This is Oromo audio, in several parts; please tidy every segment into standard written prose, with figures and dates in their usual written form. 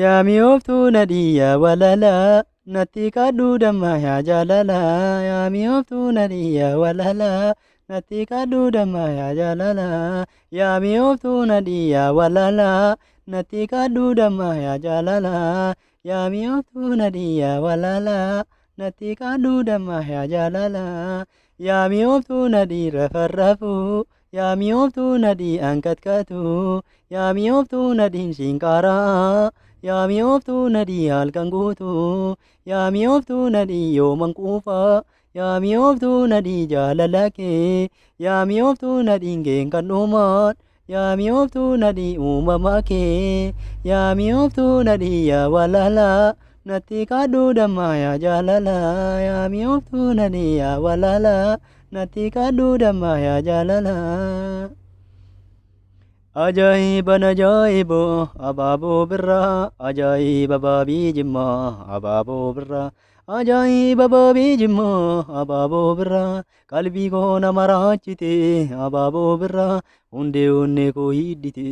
Yaa mi'ooftuu nadhiyyaa walalaa natti kadhuu damma yaa jaalalaa. Yaa mi'ooftuu nadhiyyaa walalaa natti kadhuu damma yaa jaalalaa. Yaa mi'ooftuu nadhiyyaa walalaa natti kadhuu damma yaa jaalalaa. Yaa mi'ooftuu nadhiyyaa walalaa natti kadhuu damma yaa jaalalaa. Yaa mi'ooftuu nadhii rafarrafuu. Yaa mi'ooftuu nadhii ankatkatu. Yaa mi'ooftuu nadhiin siinqaaraa. Yaa mi'ooftuu nadhii halkan guutuu. Yaa mi'ooftuu nadhii yooman quufaa. Yaa mi'ooftuu nadhii jaalala kee. Yaa mi'ooftuu nadhiin geenkan dhumaan. Yaa mi'ooftuu nadhii uumamaa kee. Yaa mi'ooftuu nadhii yaa walalaa natti kadhuu damma yaa jaalalaa. Yaa mi'ooftuu nadhii yaa walalaa natti kadhuu damma yaa jaalalaa. Ajaa'iban ajaa'iboo abaaboo birraa. Ajaa'iba baabii jimmaa abaaboo birraa. Ajaa'iba baabii jimmaa abaaboo birraa. Qalbii koo nama raachite abaaboo birraa. Hundee onnee koo hiddite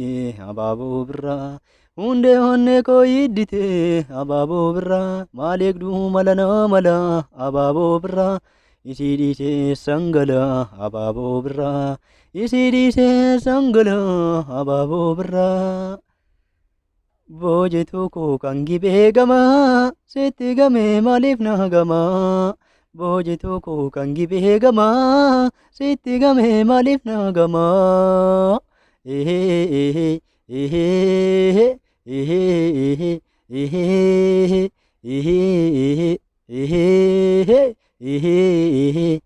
abaaboo birraa. Hundee onnee koo hiddite abaaboo birraa. Maal eegduu mala naa mala abaaboo birraa. Isii dhiisee sangala abaaboo birraa. Isii dhiisee sangala abaaboo birraa. Boojetu koo kan gibee gamaa sitti gamee maaliif na gamaa. Boojetu koo kan gibee gamaa sitti gamee maaliif na gamaa. Ehee ehee ehee ehee ehee ehee ehee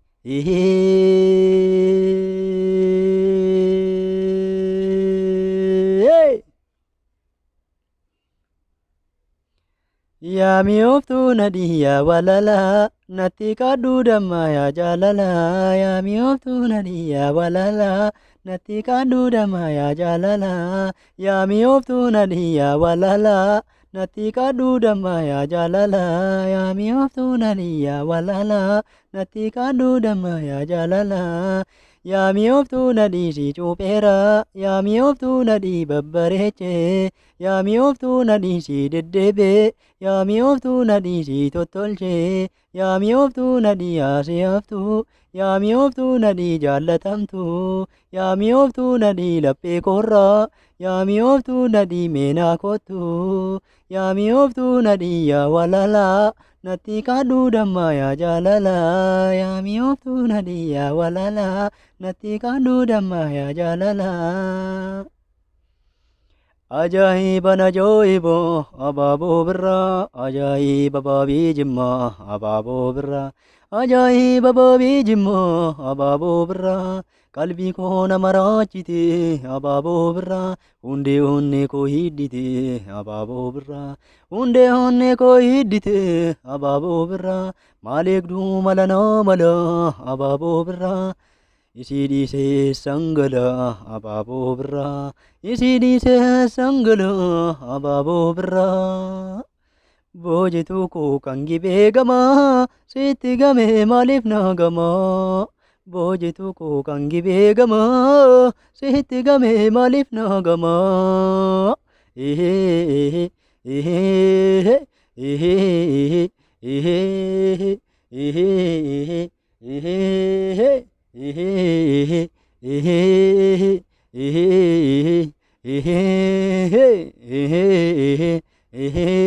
Yaa mi'ooftuu nadhiyyaa walalaa natti kadhuu damma yaa jaalalaa. Yaa mi'ooftuu nadhiyyaa walalaa natti kadhuu damma yaa jaalalaa. Yaa mi'ooftuu nadhiyyaa walalaa natti kadhuu damma yaa jaalalaa. Yaa mi'ooftuu nadhiyyaa walalaa natti kadhuu damma yaa jaalalaa. Yaa mi'ooftuu nadhii si cuupheeraa. Yaa mi'ooftuu nadhii babbareechee. Yaa mi'ooftuu nadhii si deddeebee. Yaa mi'ooftuu nadhii si tottolchee. Yaa mi'ooftuu nadhii haasee haftuu. Yaa mi'ooftuu nadhii jaallatamtuu. Yaa mi'ooftuu nadhii laphee koorraa. Yaa mi'ooftuu nadhii meenaa kottuu. Yaa mi'ooftuu nadhii yaa walalaa natti kadhuu damma yaa jaalalaa. Yaa mi'ooftuu nadhii yaa walalaa natti kadhuu damma yaa jaalalaa. Ajaa'iban ajaa'iboo abaaboo birraa. Ajaa'iba baabii jimmaa abaaboo birraa. Ajaa'iba baabii jimmaa abaaboo birraa. Qalbii koo nama raachite abaaboo birraa. Hundee onnee koo hiddite abaaboo birraa. Hundee onnee koo hiddite abaaboo birraa. Maal eegduu mala naa mala abaaboo birraa. Isii dhiisee sangala abaaboo birraa. Isii dhiisee sangala abaaboo birraa. Boojetu koo kan gibee gamaa sitti gamee maaliif na gamaa. Boojetu koo kan gibee gamaa sitti gamee maaliif na gamaa. Ehee ehee ehee ehee ehee ehee ehee ehee ehee ehee ehee ehee